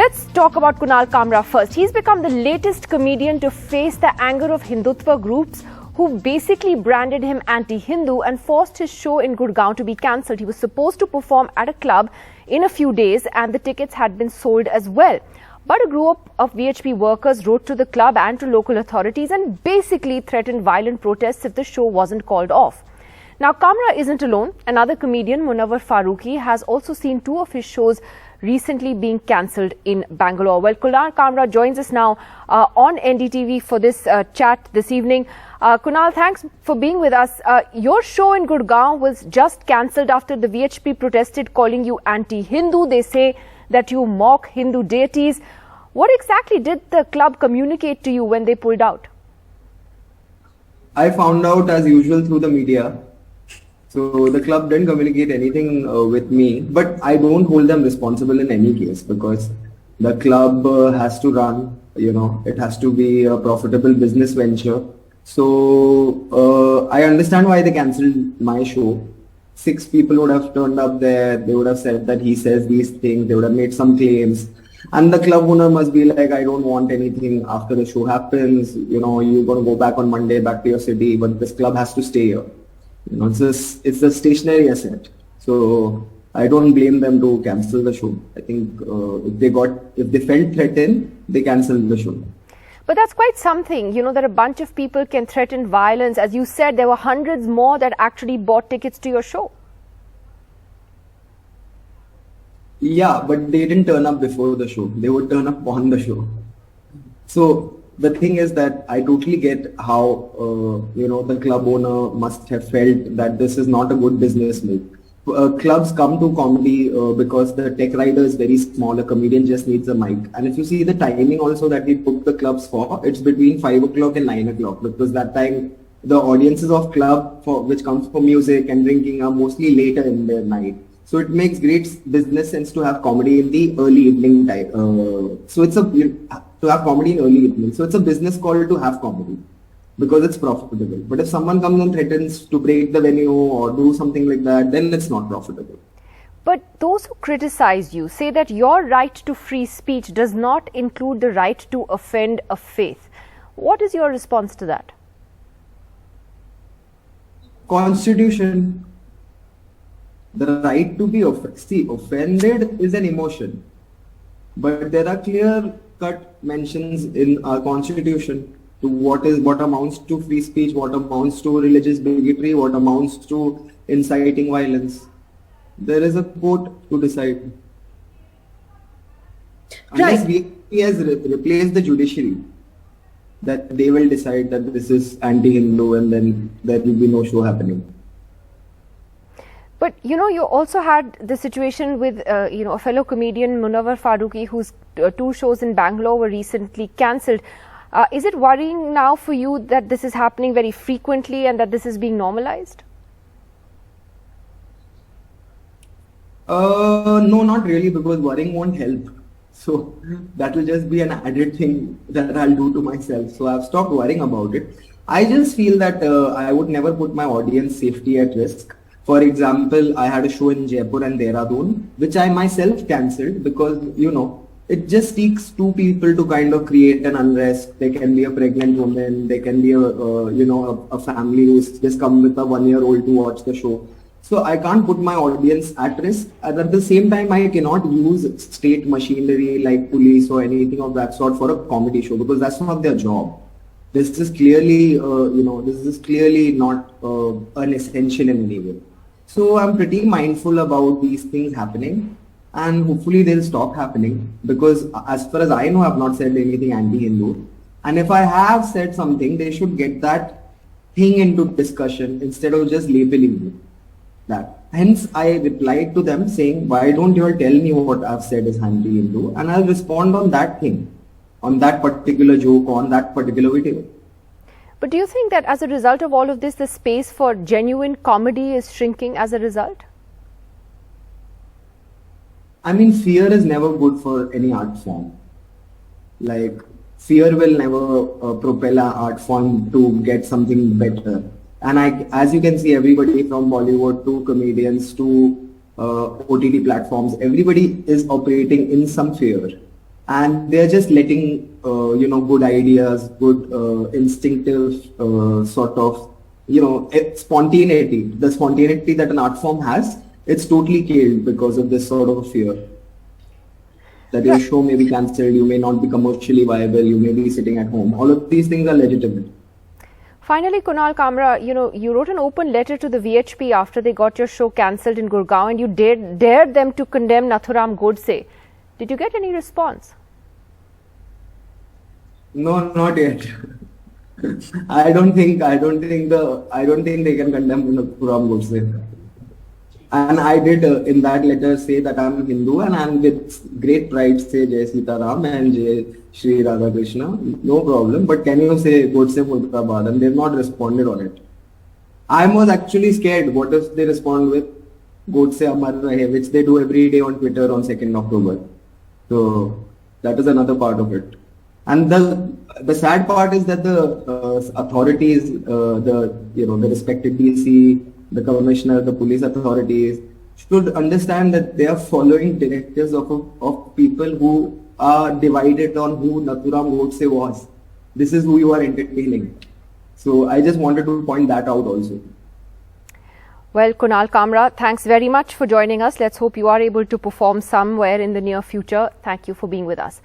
Let's talk about Kunal Kamra first. He's become the latest comedian to face the anger of Hindutva groups who basically branded him anti-Hindu and forced his show in Gurgaon to be cancelled. He was supposed to perform at a club in a few days and the tickets had been sold as well. But a group of VHP workers wrote to the club and to local authorities and basically threatened violent protests if the show wasn't called off. Now, Kamra isn't alone. Another comedian, Farooqui, has also seen two of his shows recently being cancelled in Bangalore. Well, Kunal Kamra joins us now on NDTV for this chat this evening. Kunal, thanks for being with us. Your show in Gurgaon was just cancelled after the VHP protested, calling you anti-Hindu. They say that you mock Hindu deities. What exactly did the club communicate to you when they pulled out? I found out as usual through the media. So the club didn't communicate anything with me, but I don't hold them responsible in any case because the club has to run, it has to be a profitable business venture. So I understand why they cancelled my show. 6 people would have turned up there, they would have said that he says these things, they would have made some claims. And the club owner must be like, I don't want anything after the show happens, you're going to go back on Monday, back to your city, but this club has to stay here. It's a stationary asset. So I don't blame them to cancel the show. I think if they felt threatened, they cancelled the show. But that's quite something, that a bunch of people can threaten violence. As you said, there were hundreds more that actually bought tickets to your show. Yeah, but they didn't turn up before the show. They would turn up on the show. So the thing is that I totally get how, the club owner must have felt that this is not a good business move. Clubs come to comedy because the tech rider is very small, a comedian just needs a mic. And if you see the timing also that we book the clubs for, it's between 5 o'clock and 9 o'clock because that time the audiences of club which comes for music and drinking are mostly later in the night. So it makes great business sense to have comedy in the early evening time. To have comedy in early evening. So it's a business call to have comedy because it's profitable. But if someone comes and threatens to break the venue or do something like that, then it's not profitable. But those who criticize you say that your right to free speech does not include the right to offend a faith. What is your response to that? Constitution. The right to be offended is an emotion. But there are clear-cut mentions in our constitution to what amounts to free speech, what amounts to religious bigotry, what amounts to inciting violence. There is a court to decide. Unless VP has replaced the judiciary, that they will decide that this is anti-Hindu and then there will be no show happening. But, you also had the situation with, a fellow comedian, Farooqui, whose 2 shows in Bangalore were recently cancelled. Is it worrying now for you that this is happening very frequently and that this is being normalized? No, not really, because worrying won't help. So that will just be an added thing that I'll do to myself. So I've stopped worrying about it. I just feel that I would never put my audience safety at risk. For example, I had a show in Jaipur and Dehradun, which I myself cancelled because, it just takes 2 people to kind of create an unrest. There can be a pregnant woman, there can be a family who's just come with a 1-year-old to watch the show. So I can't put my audience at risk. And at the same time, I cannot use state machinery like police or anything of that sort for a comedy show because that's not their job. This is clearly, not unessential in any way. So I'm pretty mindful about these things happening and hopefully they'll stop happening because as far as I know, I've not said anything anti-Hindu. And if I have said something, they should get that thing into discussion instead of just labeling me that. Hence, I replied to them saying, why don't you all tell me what I've said is anti-Hindu and I'll respond on that thing, on that particular joke, on that particular video. But do you think that as a result of all of this, the space for genuine comedy is shrinking as a result? I mean, fear is never good for any art form. Like, fear will never propel an art form to get something better. And as you can see, everybody from Bollywood to comedians to OTT platforms, everybody is operating in some fear. and they're just letting good ideas, good instinctive sort of spontaneity. The spontaneity that an art form has, it's totally killed because of this sort of fear that your show may be cancelled, you may not be commercially viable, you may be sitting at home. All of these things are legitimate. Finally, Kunal Kamra, you wrote an open letter to the VHP after they got your show cancelled in Gurgaon, and you dared them to condemn Nathuram Godse. Did you get any response? No, not yet. I don't think they can condemn Nathuram Godse. And I did in that letter say that I'm Hindu, and I'm with great pride say Jai Sita Ram and Jai Shri Radha Krishna. No problem. But can you say Godse Murkabad? And they've not responded on it. I was actually scared. What if they respond with Godse Amar Rahe, which they do every day on Twitter on 2nd October. So that is another part of it. And the sad part is that the authorities, the respected DC, the commissioner, the police authorities should understand that they are following directives of people who are divided on who Nathuram Godse was. This is who you are entertaining. So I just wanted to point that out also. Well, Kunal Kamra, thanks very much for joining us. Let's hope you are able to perform somewhere in the near future. Thank you for being with us.